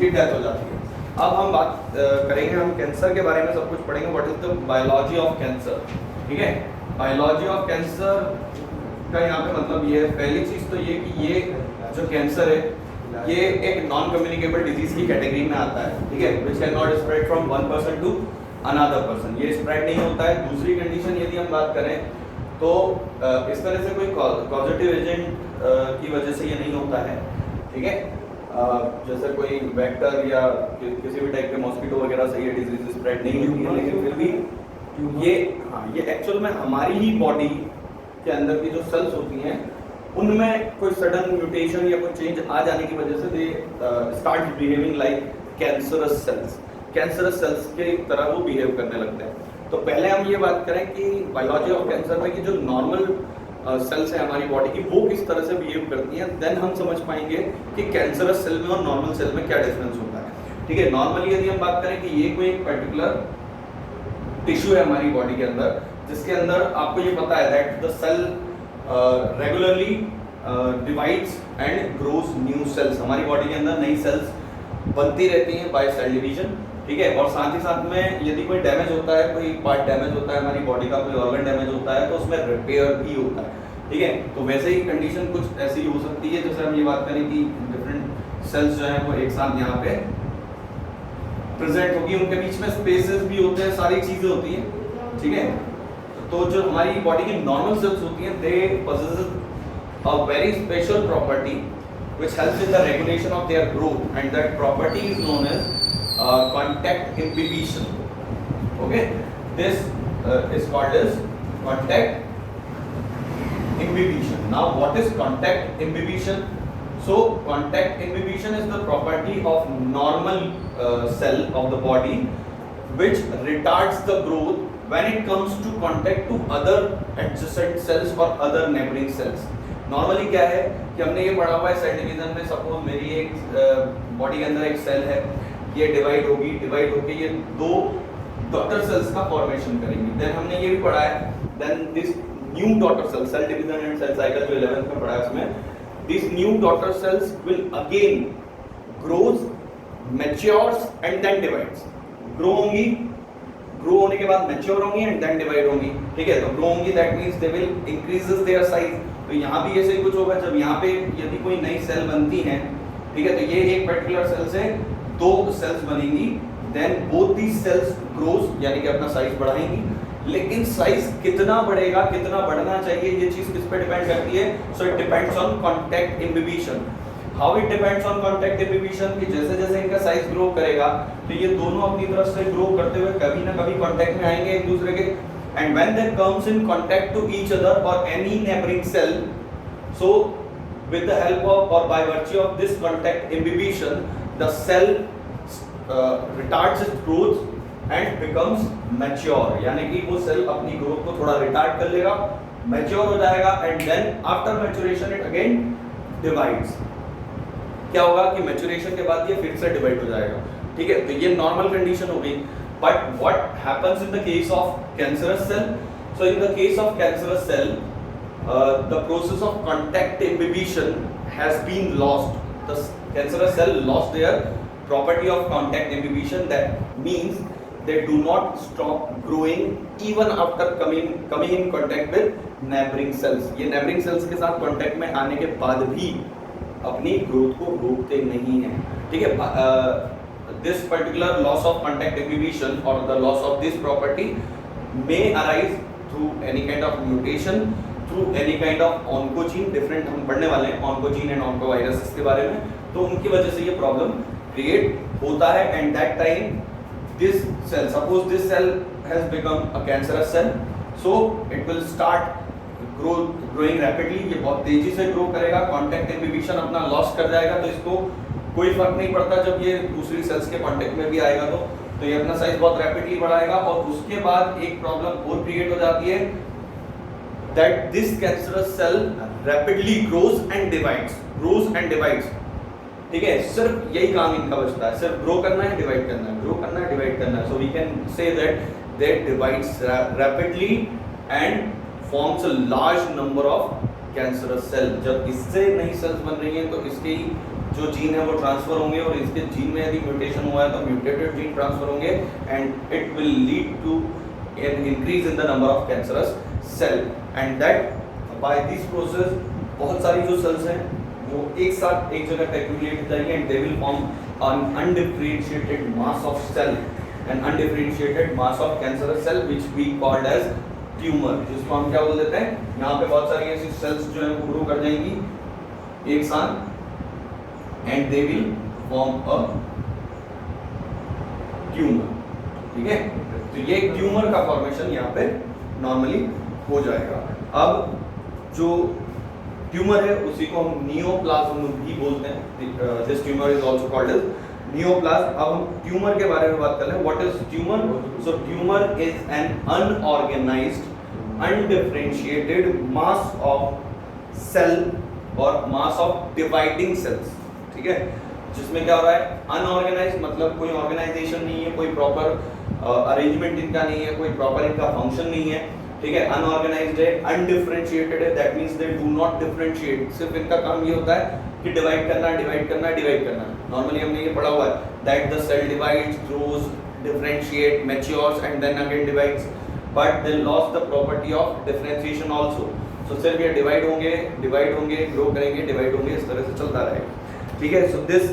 उसकी डेथ हो जाती है। अब हम बात करेंगे, हम कैंसर के बारे में सब कुछ पढ़ेंगे, what is the biology of cancer. ठीक है, बायोलॉजी ऑफ कैंसर का यहाँ पे मतलब ये है, पहली चीज तो ये कि ये जो कैंसर है ये एक नॉन कम्युनिकेबल डिजीज की कैटेगरी में आता है। ठीक है, which can not spread from one person to another person, ये स्प्रेड नहीं होता है। दूसरी कंडीशन यदि हम बात करें तो इस तरह से कोई पॉजिटिव एजेंट की वजह से ये नहीं होता है। ठीक है, जैसे कोई वेक्टर या किसी भी टाइप के मॉस्किटो वगैरह से ये डिजीज स्प्रेड नहीं होती है, लेकिन फिर भी ये एक्चुअल में हमारी ही बॉडी के अंदर की जो सेल्स होती हैं उनमें कोई सडन म्यूटेशन या कोई चेंज आ जाने की वजह से they start behaving like cancerous cells के तरह वो बिहेव करने लगते हैं। तो पहले हम ये बात करें कि बायोलॉजी ऑफ कैंसर में कि जो नॉर्मल सेल्स है हमारी बॉडी की वो किस तरह से बिहेव करती हैं, देन हम समझ पाएंगे कि कैंसरस सेल में और नॉर्मल सेल में क्या डिफरेंस होता है। ठीक है, नॉर्मली यदि हम बात करें कि ये कोई एक पर्टिकुलर टिश्यू है हमारी बॉडी के अंदर, जिसके अंदर आपको ये पता है that the cell regularly divides and grows new cells, हमारी बॉडी के अंदर नई सेल्स बनती रहती हैं बाय सेल डिवीजन। ठीक है, और साथ ही साथ में यदि कोई डैमेज होता है, कोई पार्ट डैमेज होता है हमारी बॉडी का, कोई ऑर्गन डैमेज होता है तो उसमें रिपेयर भी होता है। ठीक है, तो वैसे ही कंडीशन कुछ ऐसी हो सकती है, जैसे हम ये बात करें कि डिफरेंट सेल्स जो हैं वो एक साथ यहाँ पे प्रेजेंट होगी, उनके बीच में स्पेसेस भी होते हैं, सारी चीजें होती हैं। ठीक है, तो जो हमारी बॉडी की नॉर्मल सेल्स होती हैं दे possess a very special property which helps in the regulation of their growth, and that property is known as contact inhibition. Okay, this is called as contact inhibition. Now what is contact inhibition? So contact inhibition is the property of normal cell of the body which retards the growth when it comes to contact to other adjacent cells or other neighboring cells. Normally क्या है कि हमने ये पढ़ा हुआ है cell division में, suppose मेरी एक बॉडी के अंदर एक सेल है, ये डिवाइड होगी ये दो डॉटर सेल्स का फॉर्मेशन करेंगी। देन हमने ये भी पढ़ा है, then this new daughter cell division and cell cycle जो 11th में पढ़ा है उसमें, this new daughter cells will again grows, matures and then divides. Grow होने के बाद मैच्योर होंगी एंड देन डिवाइड होंगी। ठीक है, तो ग्रो होंगी that means they will increases their size. तो यहाँ भी ऐसे ही कुछ होगा, जब यहाँ पे यदि कोई नई सेल बनती है, ठीक है, तो ये एक पर्टिकुलर सेल से दो सेल्स बनेंगी, then both the cells grows यानी कि अपना साइज बढ़ाएंगी। लेकिन साइज कितना बढ़ेगा, कितना बढ़ना चाहिए, ये चीज किस पे डिपेंड करती है? So it depends on contact inhibition. How it depends on contact inhibition कि जैसे जैसे इनका साइज ग्रो करेगा तो ये दोनों अपनी तरफ से ग्रो करते हुए कभी ना कभी कॉन्टैक्ट में आएंगे एक दूसरे के, and when they comes in contact to each other or any neighboring cell, so with the help of or by virtue of this contact inhibition the cell retards its growth and becomes mature, यानी कि वो cell अपनी growth को थोड़ा retard कर लेगा, mature हो जाएगा, and then after maturation it again divides। क्या होगा कि मैच्योरेशन के बाद ये फिर से डिवाइड हो जाएगा। ठीक है, तो ये नॉर्मल कंडीशन हो गई। But what happens in the case of cancerous cell? So in the case of cancerous cell, the process of contact inhibition has been lost. The cancerous cell lost their property of contact inhibition. That means they do not stop growing even after coming in contact with neighboring cells. ये neighboring cells के साथ contact में आने के बाद भी अपनी growth को रोकते नहीं हैं। ठीक है, this particular loss of contact inhibition or the loss of this property may arise through any kind of mutation, through any kind of oncogene, different हम पढ़ने वाले हैं oncogene and oncoviruses के बारे में, तो उनकी वजह से ये प्रॉब्लम क्रिएट होता है। And that time this cell, suppose this cell has become a cancerous cell, so it will start growing rapidly, ये बहुत तेजी से ग्रो करेगा, कॉन्टैक्ट इनहिबिशन अपना लॉस कर जाएगा, तो इसको कोई फर्क नहीं पड़ता जब ये दूसरी सेल्स के कांटेक्ट में भी आएगा तो ये अपना साइज बहुत रैपिडली बढ़ाएगा। और उसके बाद एक प्रॉब्लम और क्रिएट हो जाती है that this cancerous cell rapidly grows and divides. ठीक है, सिर्फ यही काम इनका बचता है, सिर्फ ग्रो करना है, डिवाइड करना है, ग्रो करना है, डिवाइड करना है। So we can say that they divides rapidly and forms a large number of cancerous cell. जब इससे नई सेल्स बन रही हैं तो इसकी जो जीन है वो ट्रांसफर होंगे और इसके जीन में यदि म्यूटेशन हुआ है तो म्यूटेटेड जीन ट्रांसफर होंगे and it will lead to an increase in the number of cancerous cell and that by this process बहुत सारी जो सेल्स हैं वो एक साथ एक जगह पे एक्यूमुलेट हो जाएंगे and they will form an undifferentiated mass of cell, an undifferentiated mass of cancerous cell which we called as tumor, जिसको हम क्या बोल देते हैं, यहाँ पे बहुत सारी ऐसी सेल्स जो है वो ग्रो कर जाएंगी एक साथ and they will form a tumour, ठीक है। तो ये ट्यूमर का फॉर्मेशन यहाँ पे नॉर्मली हो जाएगा। अब जो ट्यूमर है उसी को हम नियोप्लाज्म भी बोलते हैं। This tumour is also called as neoplasm. अब हम ट्यूमर के बारे में बात कर रहे हैं। What is tumour? So tumour is an unorganised undifferentiated mass of cell और मास ऑफ डिवाइडिंग सेल्स, ठीक है, जिसमें क्या हो रहा है, अनऑर्गेनाइज्ड मतलब कोई ऑर्गेनाइजेशन नहीं है, कोई प्रॉपर अरेंजमेंट इनका नहीं है, कोई प्रॉपर इनका फंक्शन नहीं है, ठीक है, अनऑर्गेनाइज्ड है, अनडिफरेंशिएटेड है, that means they do not differentiate. सिर्फ इनका काम ये होता है कि डिवाइड करना, डिवाइड करना, डिवाइड करना। नॉर्मली हमने ये पढ़ा हुआ है that the cell divides, grows, differentiate, matures and then again divides, but they lost the property of differentiation also. So सिर्फ ये डिवाइड होंगे, ग्रो करेंगे, डिवाइड होंगे, इस तरह से चलता रहेगा, ठीक है। So this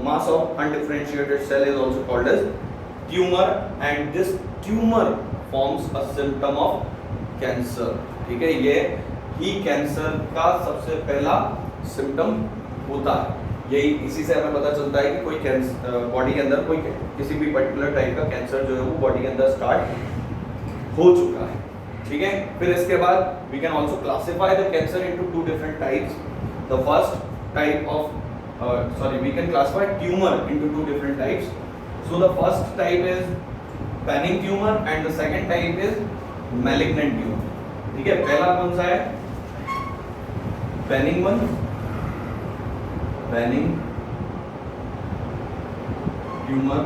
mass of undifferentiated cell is also called as tumor and this tumor forms a symptom of cancer, ठीक है। ये ही कैंसर का सबसे पहला सिम्टम होता है। यही इसी से हमें पता चलता है कि कोई कैंसर बॉडी के अंदर कोई किसी भी पर्टिकुलर टाइप का कैंसर जो है वो बॉडी के अंदर स्टार्ट हो चुका है, ठीक है। फिर इसके बाद we can also classify the cancer into two different types. The first type of we can classify tumor into two different types. So the first type is benign tumor and the second type is malignant tumor, ठीक है। पहला कौन सा है? benign one, benign tumor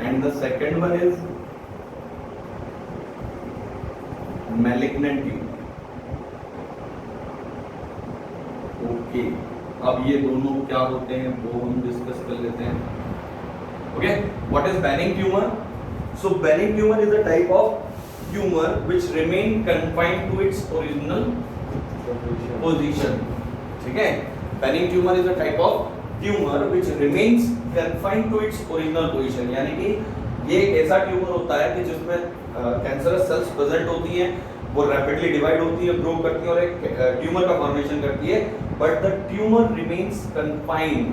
and the second one is malignant tumor. Okay. अब ये दोनों क्या होते हैं वो हम डिस्कस कर लेते हैं। Okay, what is benign tumor? So benign tumor is a type of tumor which remain confined to its original position, ठीक है। benign tumor is a type of tumor which remains confined to its original position, यानी कि ये एक ऐसा tumour होता है कि जिसमें कैंसरस सेल्स प्रेजेंट होती हैं, वो रैपिडली डिवाइड होती है, ग्रो करती है और एक ट्यूमर का फॉर्मेशन करती है, but the tumour remains confined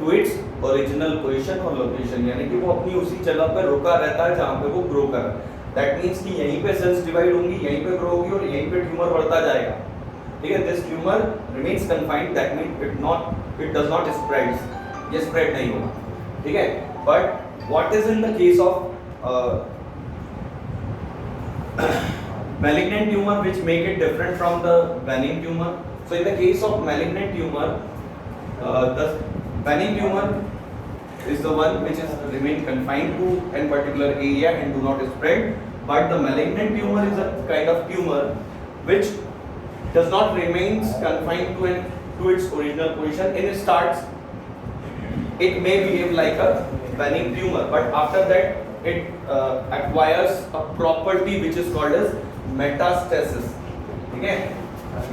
to its original position और लोकेशन, यानी कि वो अपनी उसी जगह पर रुका रहता है जहां पे वो ग्रो कर रहा है। दैट मींस कि यहीं पे सेल्स डिवाइड होंगी, यहीं पे ग्रो होगी और यहीं पे ट्यूमर बढ़ता जाएगा, ठीक है। This tumour remains confined, that means it does not spread, ये स्प्रेड नहीं होगा, ठीक है। But what is in the case of malignant tumor which make it different from the benign tumor? So in the case of malignant tumor, the benign tumor is the one which is remain confined to a particular area and do not spread, but the malignant tumor is a kind of tumor which does not remains confined to its original position. In starts it may behave like a benign tumor, but after that it acquires a property which is called as metastasis, ठीक है।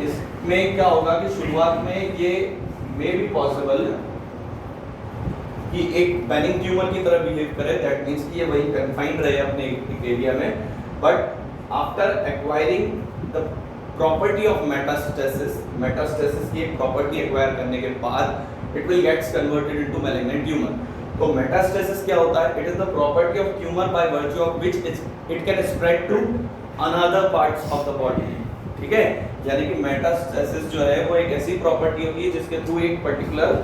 इसमें क्या होगा कि शुरुआत में ये मे be possible कि एक बेनिंग ट्यूमर की तरह बिहेव करे, दैट मींस कि ये वही कन्फाइंड रहे अपने एरिया में, but after acquiring the property of metastasis की एक प्रॉपर्टी एक्वायर करने के बाद it will gets converted into malignant tumour. तो मेटास्टेसिस क्या होता है? It is the property of tumour by virtue of which it can spread to another parts of the body, ठीक है। यानी कि मेटास्टेसिस जो है वो एक ऐसी प्रॉपर्टी होती है जिसके थ्रू एक पर्टिकुलर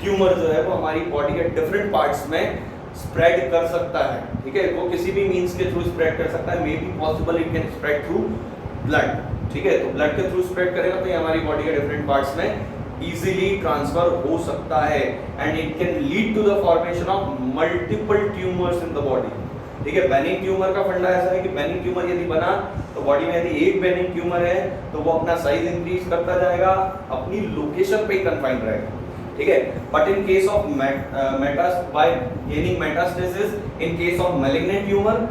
ट्यूमर जो है वो हमारी बॉडी के डिफरेंट पार्ट्स में स्प्रेड कर सकता है, ठीक है। वो किसी भी मींस के थ्रू स्प्रेड कर सकता है, मे be possible it can spread through blood, ठीक है। तो ब्लड के थ्रू स्प्रेड करेगा तो ये हमारी बॉडी के डिफरेंट पार्ट्स में इजीली ट्रांसफर हो सकता है and it can lead to the formation of multiple tumours in the body, ठीक है। बेनिंग ट्यूमर का फंडा ऐसा है कि बेनिंग ट्यूमर यदि बना तो बॉडी में यदि एक बेनिंग ट्यूमर है तो वो अपना साइज इंक्रीज करता जाएगा, अपनी लोकेशन पे ही कन्फाइंड रहेगा, ठीक है। But in case of bye gaining metastasis, in case of malignant tumour,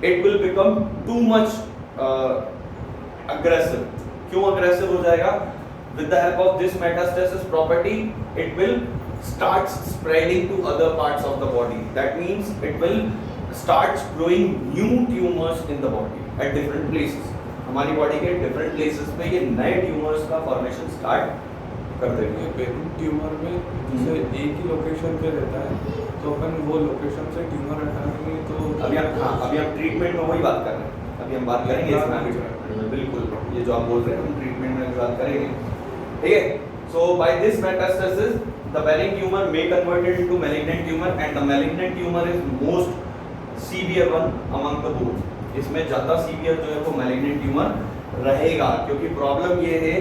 it will become too much aggressive. क्यों अग्रेसिव हो जाएगा? With the help of this metastasis property, it will start spreading to other parts of the body. That means it will start growing new tumors in the body at different places. हमारी body के different places पे ये नए tumours का formation start कर देंगे। Benin tumour में जैसे एक ही लोकेशन पे रहता है, तो अपन वो लोकेशन से ट्यूमर हटाएंगे तो अभी हम ट्रीटमेंट में वही बात कर रहे हैं, अभी हम बात करेंगे इसमें। बिल्कुल, ये जो आप बोल रहे हैं हम ट्रीटमेंट में बात करेंगे, ठीक है। So by this metastasis the benign tumor may converted into malignant tumor and the malignant tumor is most severe one among the both। इसमें ज़्यादा सीवियर जो है वो malignant tumor रहेगा, क्योंकि प्रॉब्लम ये है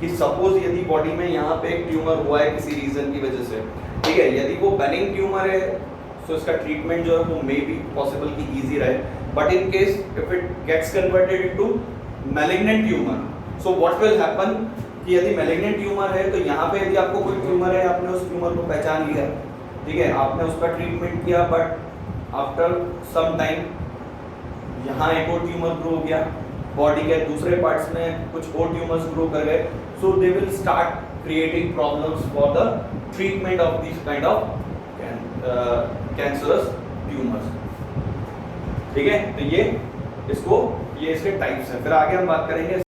कि सपोज यदि बॉडी में यहाँ पे एक ट्यूमर हुआ है किसी रीजन की वजह से, ठीक है, यदि वो benign ट्यूमर है तो इसका ट्रीटमेंट जो है वो मे बी पॉसिबल की इजी रहे, but in case if it gets converted into malignant tumor, so what will happen कि यदि मैलिग्नेंट ट्यूमर है तो यहाँ पे यदि आपको कोई ट्यूमर है, आपने उस ट्यूमर को पहचान लिया, ठीक है, आपने उसका ट्रीटमेंट किया, बट आफ्टर सम टाइम यहाँ एक और ट्यूमर ग्रो हो गया, बॉडी के दूसरे पार्ट्स में कुछ और ट्यूमर्स ग्रो कर गए, so they will start creating problems for the treatment of this kind of cancerous tumours, ठीक है। तो ये इसके टाइप्स हैं। फिर आगे हम बात करेंगे